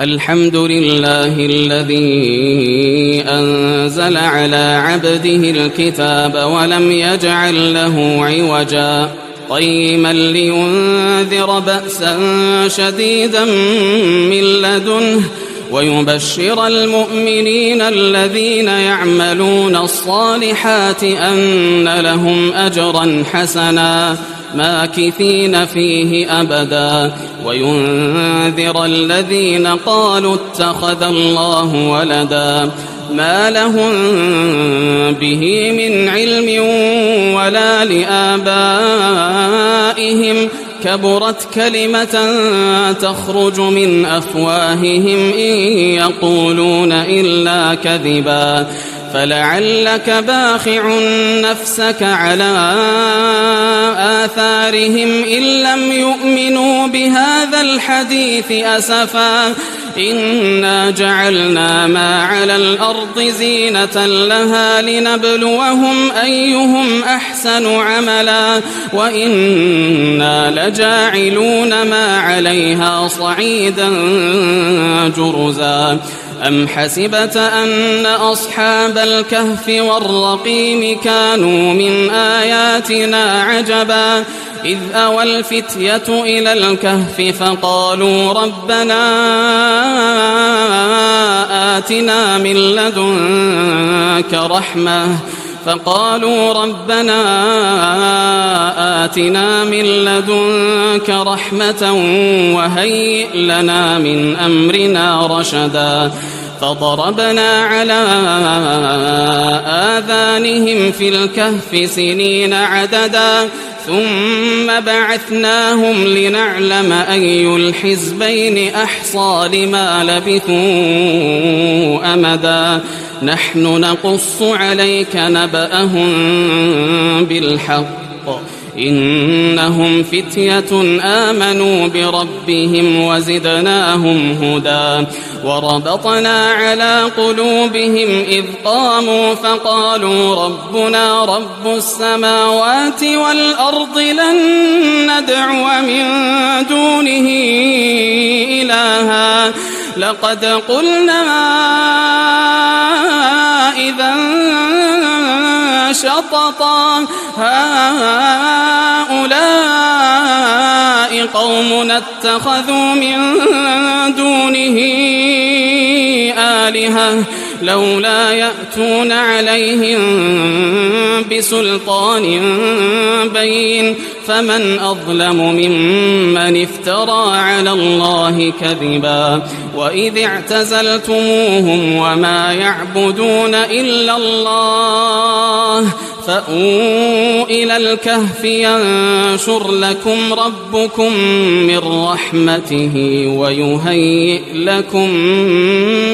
الحمد لله الذي أنزل على عبده الكتاب ولم يجعل له عوجا قيما لينذر بأسا شديدا من لدنه ويبشر المؤمنين الذين يعملون الصالحات أن لهم أجرا حسنا ماكثين فيه أبدا وينذر الذين قالوا اتخذ الله ولدا ما لهم به من علم ولا لآبائهم كبرت كلمة تخرج من أفواههم إن يقولون إلا كذبا فلعلك باخع نفسك على آثارهم إن لم يؤمنوا بهذا الحديث أسفا إنا جعلنا ما على الأرض زينة لها لنبلوهم أيهم أحسن عملا وإنا لجاعلون ما عليها صعيدا جرزا أم حسبت أن أصحاب الكهف والرقيم كانوا من آياتنا عجبا إذ أوى الفتية إلى الكهف فقالوا ربنا آتنا من لدنك رحمة وهيئ لنا من أمرنا رشدا فضربنا على آذانهم في الكهف سنين عددا ثم بعثناهم لنعلم أي الحزبين أحصى لما لبثوا أمدا نحن نقص عليك نبأهم بالحق إنهم فتية آمنوا بربهم وزدناهم هدى وربطنا على قلوبهم إذ قاموا فقالوا ربنا رب السماوات والأرض لن ندعو من دونه إلها لقد قلنا إذا شططا هؤلاء قومنا اتخذوا من دونه آلهة لولا يأتون عليهم بسلطان بين فمن أظلم ممن افترى على الله كذبا وإذ اعتزلتموهم وما يعبدون إلا الله فأووا إلى الكهف ينشر لكم ربكم من رحمته ويهيئ لكم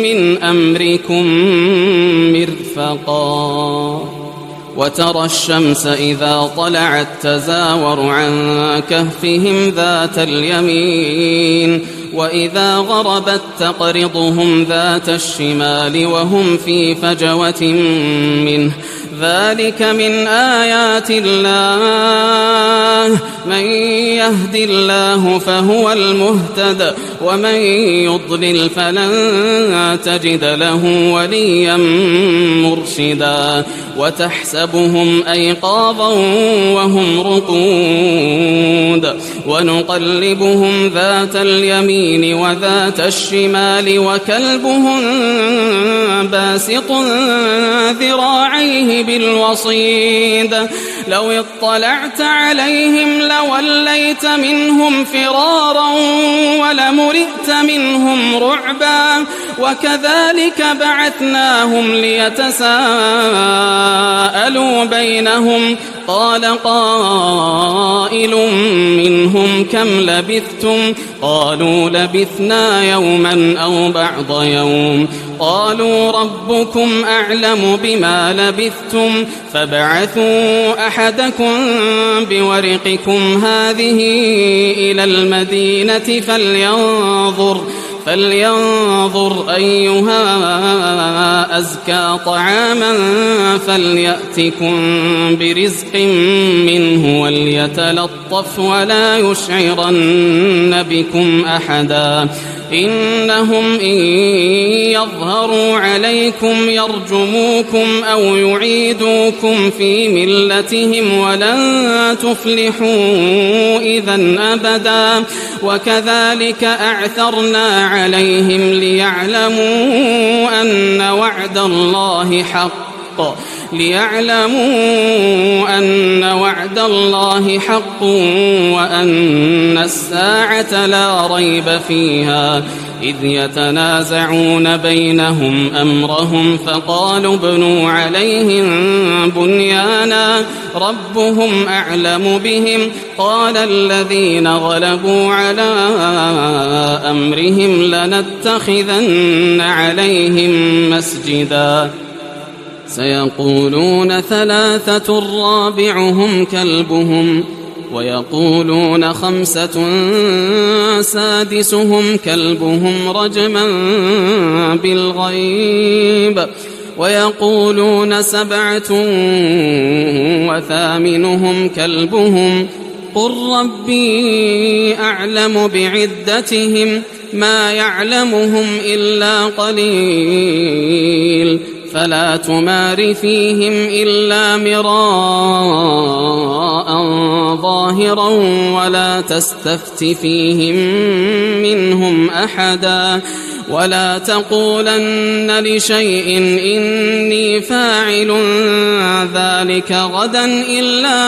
من أمركم مرفقا وترى الشمس إذا طلعت تزاور عن كهفهم ذات اليمين وإذا غربت تقرضهم ذات الشمال وهم في فجوة منه ذلك من آيات الله من يهد الله فهو المهتد ومن يضلل فلن تجد له وليا مرشدا وتحسبهم أيقاظا وهم رقود ونقلبهم ذات اليمين وذات الشمال وكلبهم باسط ذراعيه بالوصيد لو اطلعت عليهم لوليت منهم فرارا ولملئت منهم رعبا وكذلك بعثناهم ليتساءلوا بينهم قال قائل منهم كم لبثتم قالوا لبثنا يوما أو بعض يوم قالوا ربكم أعلم بما لبثتم فابعثوا أحدكم بورقكم هذه إلى المدينة فلينظر أيها أزكى طعاما فليأتكم برزق منه وليتلطف ولا يشعرن بكم أحدا إنهم إن يظهروا عليكم يرجموكم أو يعيدوكم في ملتهم ولن تفلحوا إذا أبدا وكذلك أعثرنا عليهم ليعلموا أن وعد الله حق حق وأن الساعة لا ريب فيها إذ يتنازعون بينهم أمرهم فقالوا ابنوا عليهم بنيانا ربهم أعلم بهم قال الذين غلبوا على أمرهم لنتخذن عليهم مسجدا سيقولون 3 رابعهم كلبهم ويقولون 5 سادسهم كلبهم رجما بالغيب ويقولون 7 وثامنهم كلبهم قل ربي أعلم بعدتهم ما يعلمهم إلا قليل فلا تمار فيهم إلا مراء ظاهرا ولا تستفت فيهم منهم أحدا ولا تقولن لشيء إني فاعل ذلك غدا إلا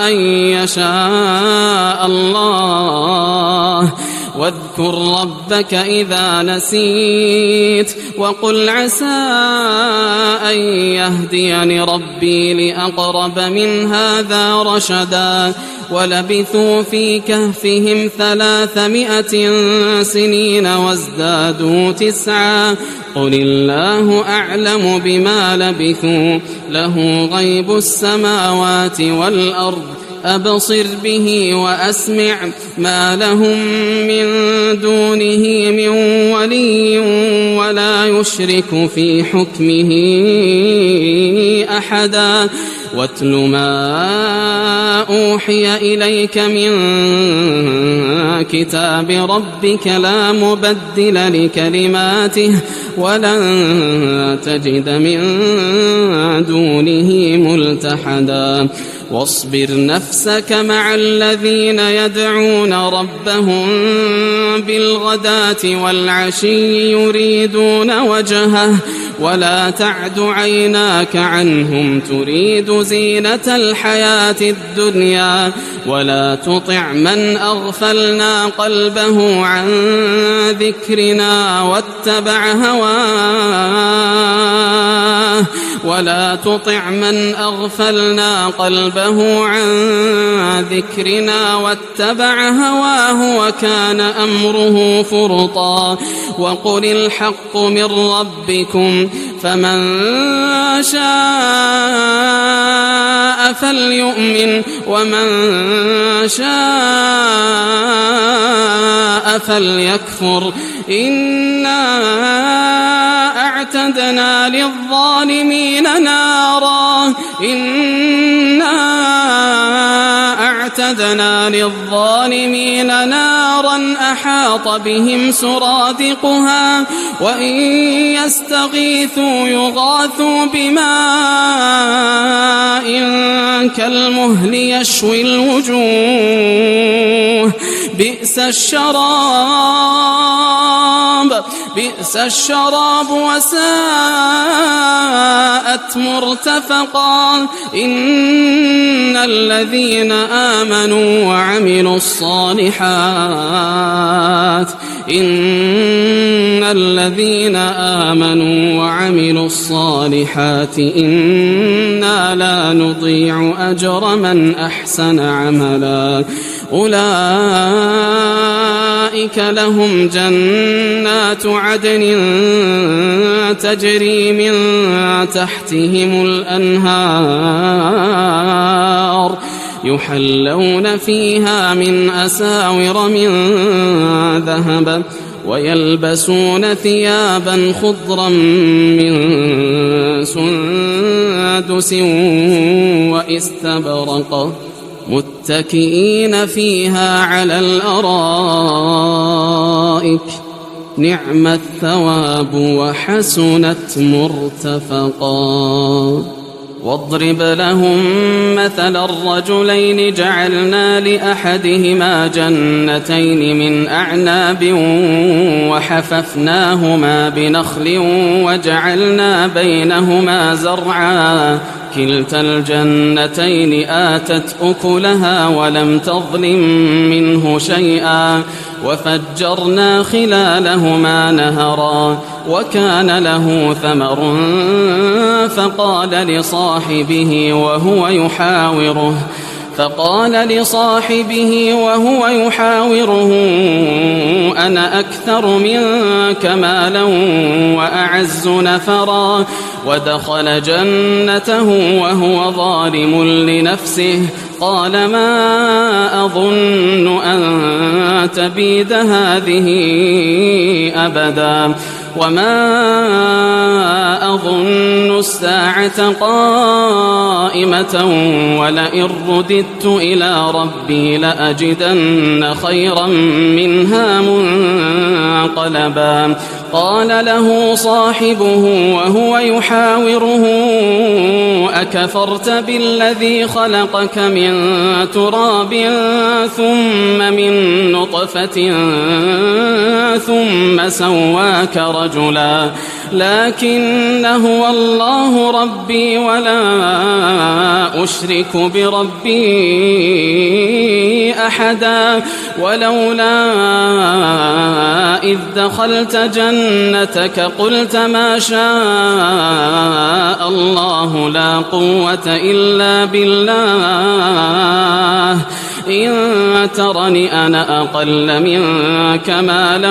أن يشاء الله واذكر ربك إذا نسيت وقل عسى أن يهديني ربي لأقرب من هذا رشدا ولبثوا في كهفهم 300 سنين وازدادوا 9 قل الله أعلم بما لبثوا له غيب السماوات والأرض أبصر به وأسمع ما لهم من دونه من ولي ولا يشرك في حكمه أحدا واتل ما أوحي إليك من كتاب ربك لا مبدل لكلماته ولن تجد من دونه ملتحدا واصبر نفسك مع الذين يدعون ربهم بالغداة والعشي يريدون وجهه ولا تعد عيناك عنهم تريد زينة الحياة الدنيا ولا تطع من أغفلنا قلبه عن ذكرنا واتبع هواه وكان أمره فرطا وقل الحق من ربكم فمن شاء فليؤمن ومن شاء فليكفر إنا أعتدنا للظالمين نارا أحاط بهم سرادقها وإن يستغيثوا يغاثوا بماء كالمهل يشوي الوجوه بئس الشراب وساءت مرتفقا إن الذين آمنوا وعملوا الصالحات إنا لا نضيع أجر من أحسن عملا أولئك لهم جنات عدن تجري من تحتهم الأنهار يحلون فيها من أساور من ذهب ويلبسون ثيابا خضرا من سندس واستبرق متكئين فيها على الأرائك نعم الثواب وحسنت مرتفقا. واضرب لهم مثل الرجلين جعلنا لأحدهما جنتين من أعناب وحففناهما بنخل وجعلنا بينهما زرعا كلتا الجنتين آتت أكلها ولم تظلم منه شيئا وفجرنا خلالهما نهرا وكان له ثمر فقال لصاحبه وهو يحاوره أنا أكثر منك مالا وأعز نفرا ودخل جنته وهو ظالم لنفسه قال ما أظن أن تبيد هذه أبدا وما أظن الساعة قائمة ولئن رددت إلى ربي لأجدن خيرا منها منقلبا. قال له صاحبه وهو يحاوره أكفرت بالذي خلقك من تراب ثم من نطفة ثم سواك رجلا لكن هو الله ربي ولا أشرك بربي أحدا ولولا إذ دخلت جنتك قلت ما شاء الله لا قوة إلا بالله إن ترني أنا أقل منك مالا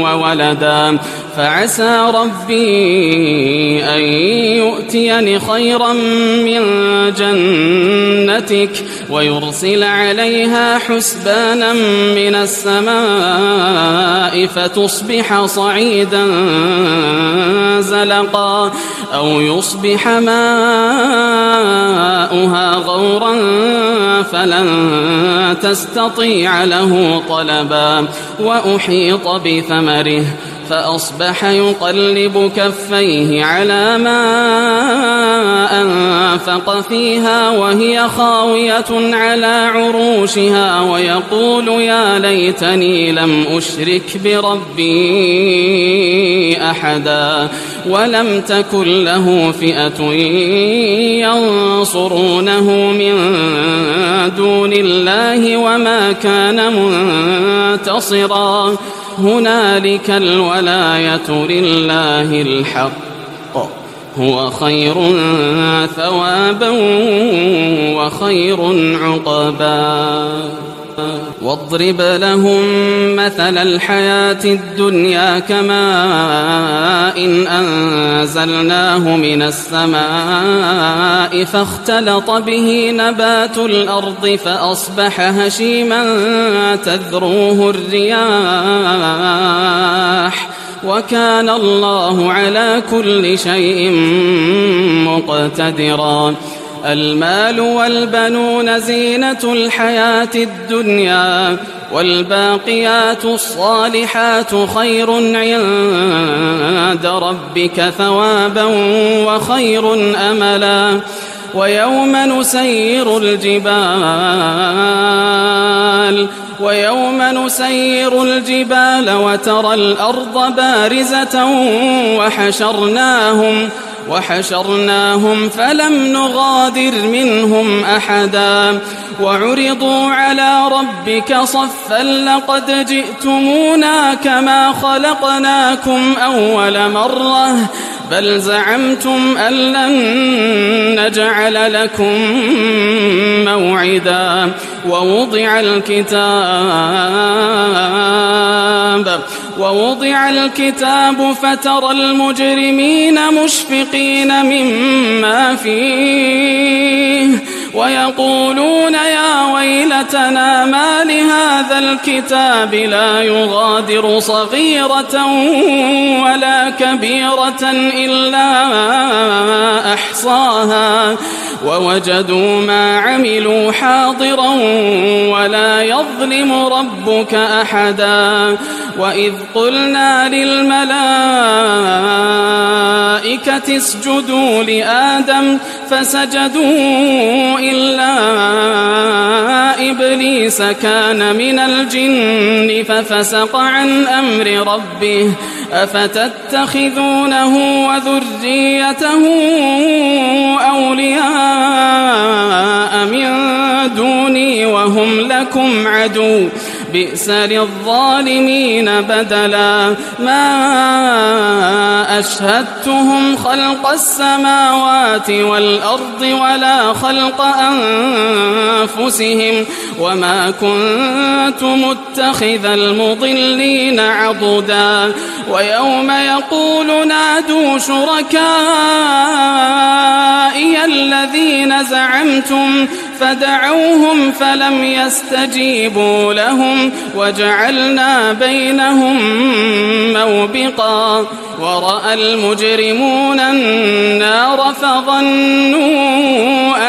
وولدا فعسى ربي أن يؤتيني خيرا من جنتك ويرسل عليها حسبانا من السماء فتصبح صعيدا زلقا أو يصبح ماؤها غورا فلن تستطيع له طلبا وأحيط بثمره فأصبح يقلب كفيه على ما أنفق فيها وهي خاوية على عروشها ويقول يا ليتني لم أشرك بربي أحدا ولم تكن له فئة ينصرونه من دون الله وما كان منتصرا. هنالك الولاية لله الحق هو خير ثوابا وخير عقبا. واضرب لهم مثل الحياة الدنيا كماء إن أنزلناه من السماء فاختلط به نبات الأرض فأصبح هشيما تذروه الرياح وكان الله على كل شيء مقتدرا. المال والبنون زينة الحياة الدنيا والباقيات الصالحات خير عند ربك ثوابا وخير أملا. ويوم نسير الجبال وترى الأرض بارزة وحشرناهم فلم نغادر منهم أحدا وعرضوا على ربك صفا لقد جئتمونا كما خلقناكم أول مرة بل زعمتم أن لن نجعل لكم موعدا. ووضع الكتاب فترى المجرمين مشفقين مما فيه ويقولون يا ويلتنا ما لهذا الكتاب لا يغادر صغيرة ولا كبيرة إلا أحصاها ووجدوا ما عملوا حاضرا ولا يظلم ربك أحدا وإذ قلنا للملائكة اسجدوا لآدم فسجدوا إلا إبليس كان من الجن ففسق عن أمر ربه أفتتخذونه وذريته أولياء من دوني وهم لكم عدو بئس للظالمين بدلا ما أشهدتهم خلق السماوات والأرض ولا خلق أنفسهم وما كنت متخذ المضلين عضدا ويوم يقول نادوا شركائي الذين زعمتم فدعوهم فلم يستجيبوا لهم وجعلنا بينهم موبقا ورأى المجرمون النار فظنوا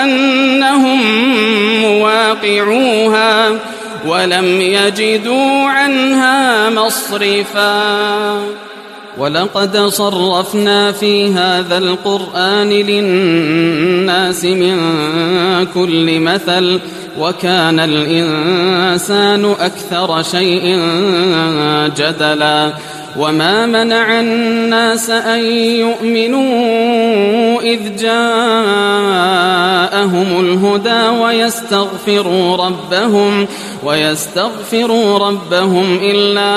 أنهم مواقعوها ولم يجدوا عنها مصرفا ولقد صرفنا في هذا القرآن للناس من كل مثل وكان الإنسان أكثر شيء جدلا وما منع الناس أن يؤمنوا إذ جاءهم الهدى ويستغفروا ربهم إلا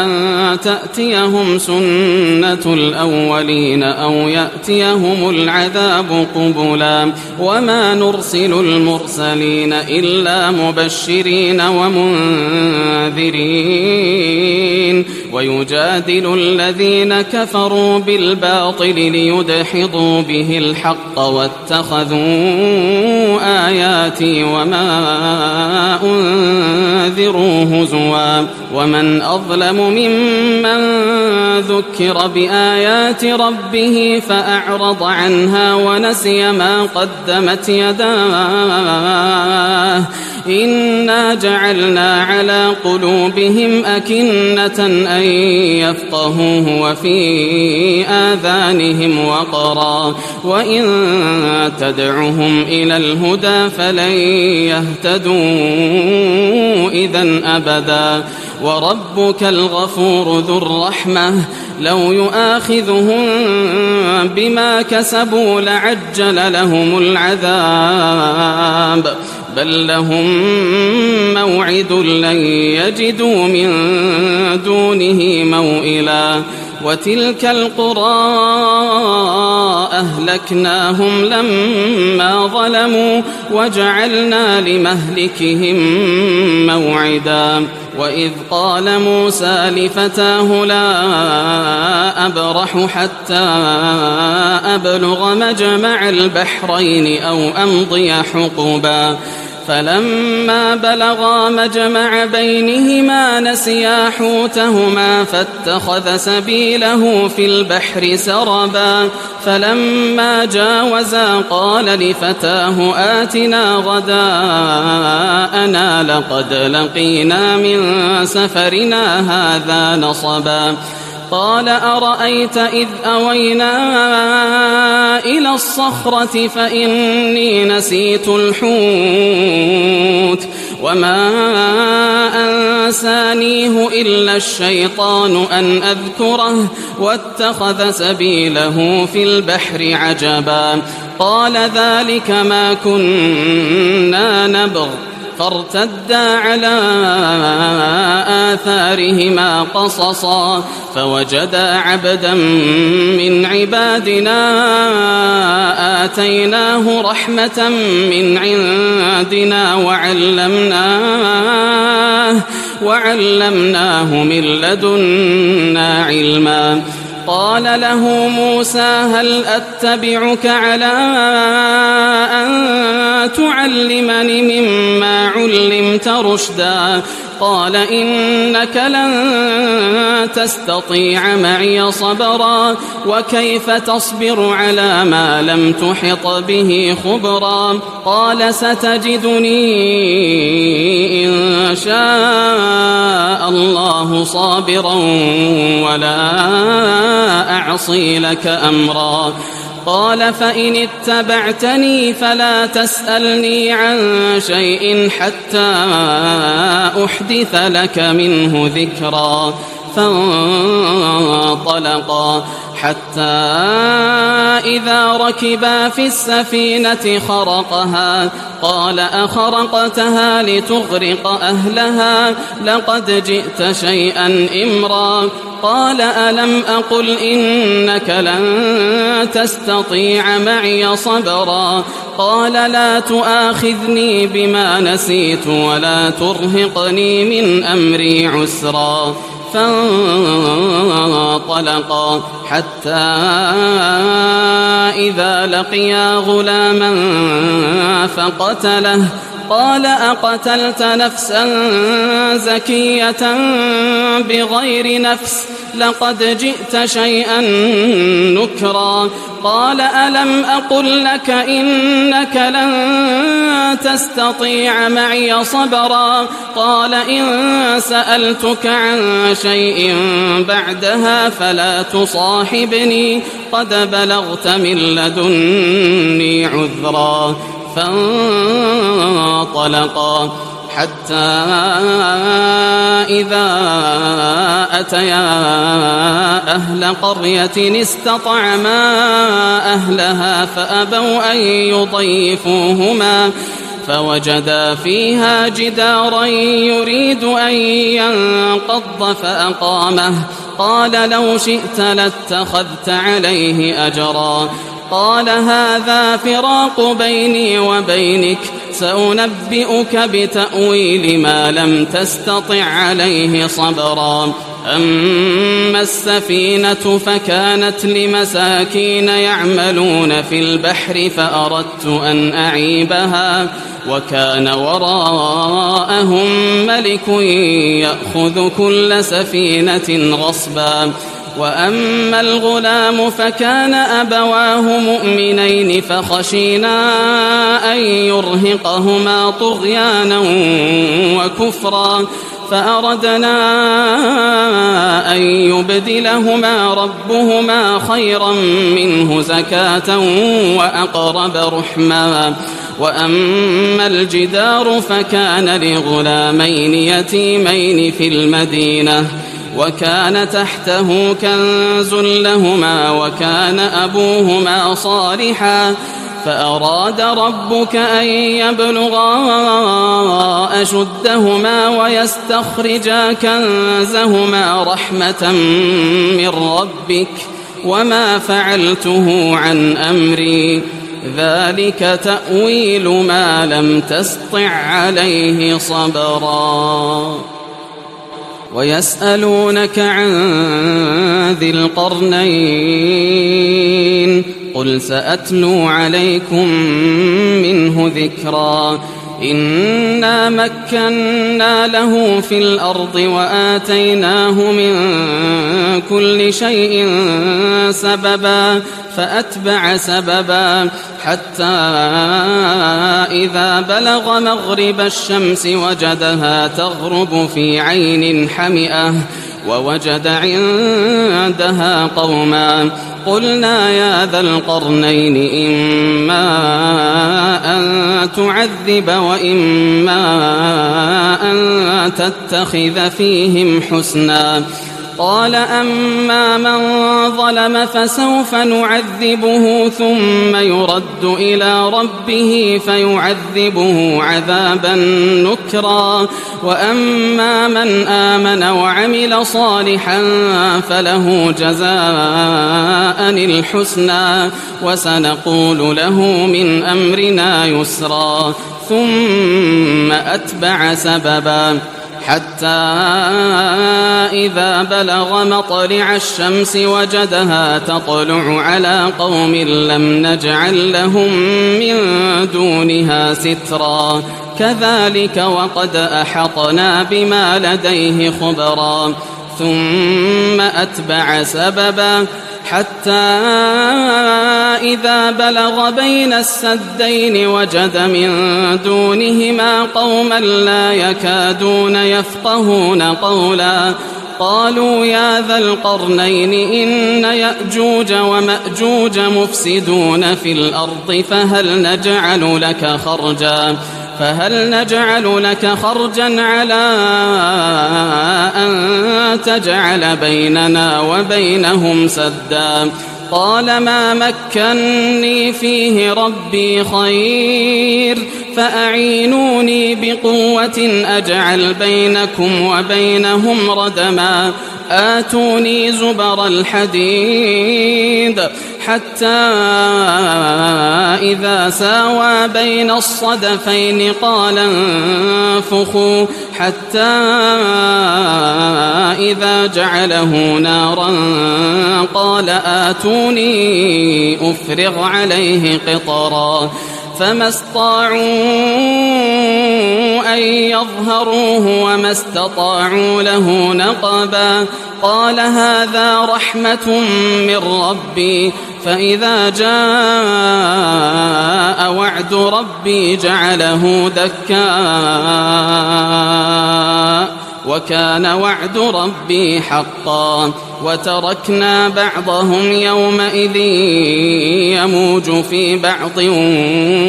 أن تأتيهم سنة الأولين أو يأتيهم العذاب قبلا وما نرسل المرسلين إلا مبشرين ومنذرين ويجادل الذين كفروا بالباطل ليدحضوا به الحق واتخذوا آياتي وما أنذروا هزوا ومن أظلم ممن ذكر بآيات ربه فأعرض عنها ونسي ما قدمت يداه إنا جعلنا على قلوبهم أكنة أن يفقهوه وفي آذانهم وقرا وإن تدعهم إلى الهدى فلن يهتدوا إذن أبدا وربك الغفور ذو الرحمة لو يؤاخذهم بما كسبوا لعجل لهم العذاب بل لهم موعد لن يجدوا من دونه موئلا وتلك القرى أهلكناهم لما ظلموا وجعلنا لمهلكهم موعدا وإذ قال موسى لفتاه لا أبرح حتى أبلغ مجمع البحرين أو أمضي حقبا فلما بلغا مجمع بينهما نسيا حوتهما فاتخذ سبيله في البحر سربا فلما جاوزا قال لفتاه آتنا غداءنا لقد لقينا من سفرنا هذا نصبا قال أرأيت إذ أوينا إلى الصخرة فإني نسيت الحوت وما أنسانيه إلا الشيطان أن أذكره واتخذ سبيله في البحر عجبا قال ذلك ما كنا نبغ فارتدا على آثارهما قصصا فوجدا عبدا من عبادنا آتيناه رحمة من عندنا وعلمناه من لدنا علما قال له موسى هل أتبعك على أن تعلمني مما علمت رشدا قال إنك لن تستطيع معي صبرا وكيف تصبر على ما لم تحط به خبرا قال ستجدني إن شاء الله صابرا ولا أعصي لك أمرا قال فإن اتبعتني فلا تسألني عن شيء حتى أحدث لك منه ذكرا فانطلقا حتى إذا ركبا في السفينة خرقها قال أخرقتها لتغرق أهلها لقد جئت شيئا إمرا قال ألم أقل إنك لن تستطيع معي صبرا قال لا تؤاخذني بما نسيت ولا ترهقني من أمري عسرا فانطلقا حتى إذا لقيا غلاما فقتله قال أقتلت نفسا زكية بغير نفس لقد جئت شيئا نكرا قال ألم أقل لك إنك لن تستطيع معي صبرا قال إن سألتك عن شيء بعدها فلا تصاحبني قد بلغت من لدني عذرا فانطلقا حتى إذا أتيا أهل قرية استطعما أهلها فأبوا أن يضيفوهما فوجدا فيها جدارا يريد أن ينقض فأقامه قال لو شئت لاتخذت عليه أجرا قال هذا فراق بيني وبينك سأنبئك بتأويل ما لم تستطع عليه صبرا أما السفينة فكانت لمساكين يعملون في البحر فأردت أن أعيبها وكان وراءهم ملك يأخذ كل سفينة غصبا وأما الغلام فكان أبواه مؤمنين فخشينا أن يرهقهما طغيانا وكفرا فأردنا أن يبدلهما ربهما خيرا منه زكاة وأقرب رحما وأما الجدار فكان لغلامين يتيمين في المدينة وكان تحته كنز لهما وكان أبوهما صالحا فأراد ربك أن يبلغا أشدهما ويستخرجا كنزهما رحمة من ربك وما فعلته عن أمري ذلك تأويل ما لم تسطع عليه صبرا ويسألونك عن ذي القرنين قل سأتلو عليكم منه ذكرا إنا مكنا له في الأرض وآتيناه من كل شيء سببا فأتبع سببا حتى إذا بلغ مغرب الشمس وجدها تغرب في عين حمئة ووجد عندها قوما قلنا يا ذا القرنين إما أن تعذب وإما أن تتخذ فيهم حسنا قال أما من ظلم فسوف نعذبه ثم يرد إلى ربه فيعذبه عذابا نكرا وأما من آمن وعمل صالحا فله جزاء الحسنى وسنقول له من أمرنا يسرا ثم أتبع سببا حتى إذا بلغ مطلع الشمس وجدها تطلع على قوم لم نجعل لهم من دونها سترا كذلك وقد أحطنا بما لديه خبرا ثم أتبع سببا حتى إذا بلغ بين السدين وجد من دونهما قوما لا يكادون يفقهون قولا قالوا يا ذا القرنين إن يأجوج ومأجوج مفسدون في الأرض فهل نجعل لك خرجا على أن تجعل بيننا وبينهم سدا قال ما مكنني فيه ربي خير فأعينوني بقوة أجعل بينكم وبينهم ردما آتوني زبر الحديد حتى إذا ساوى بين الصدفين قال انفخوا حتى إذا جعله نارا قال آتوني أفرغ عليه قطرا فما استطاعوا أن يظهروه وما استطاعوا له نقبا قال هذا رحمة من ربي فإذا جاء وعد ربي جعله دكا وكان وعد ربي حقا وتركنا بعضهم يومئذ يموج في بعض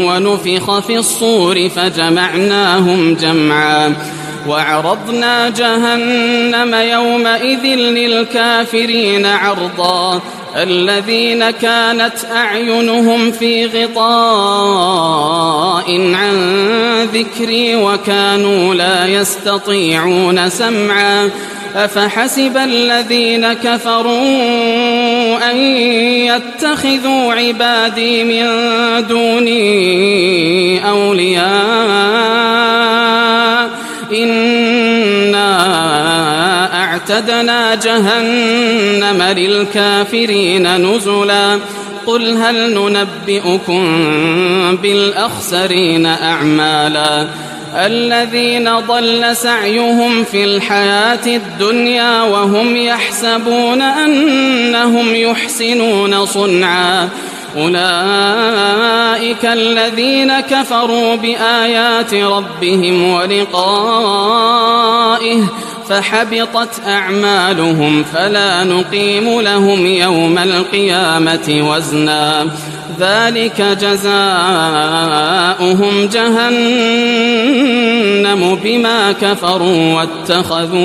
ونفخ في الصور فجمعناهم جمعا وعرضنا جهنم يومئذ للكافرين عرضا الذين كانت أعينهم في غطاء عن ذكري وكانوا لا يستطيعون سمعا أفحسب الذين كفروا أن يتخذوا عبادي من دوني أولياء إنا أعتدنا جهنم للكافرين نزلا قل هل ننبئكم بالأخسرين أعمالا الذين ضل سعيهم في الحياة الدنيا وهم يحسبون أنهم يحسنون صنعا أولئك الذين كفروا بآيات ربهم ولقائه فحبطت أعمالهم فلا نقيم لهم يوم القيامة وزنا ذلك جزاؤهم جهنم بما كفروا واتخذوا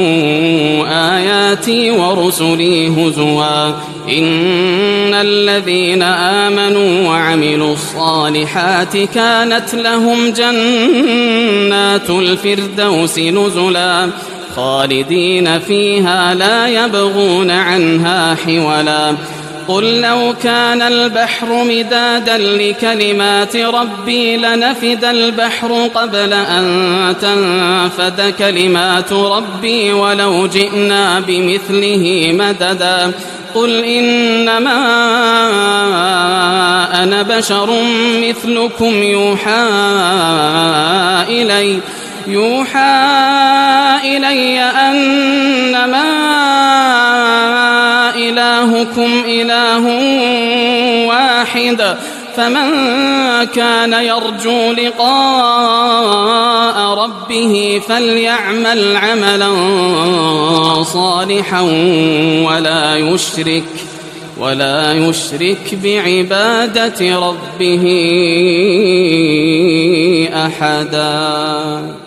آياتي ورسلي هزوا إن الذين آمنوا وعملوا الصالحات كانت لهم جنات الفردوس نزلا خالدين فيها لا يبغون عنها حولا قل لو كان البحر مدادا لكلمات ربي لنفد البحر قبل أن تنفد كلمات ربي ولو جئنا بمثله مددا قل إنما أنا بشر مثلكم يوحى إلي أنما إلهكم إله واحد فمن كان يرجو لقاء ربه فليعمل عملا صالحا ولا يشرك بعبادة ربه أحدا.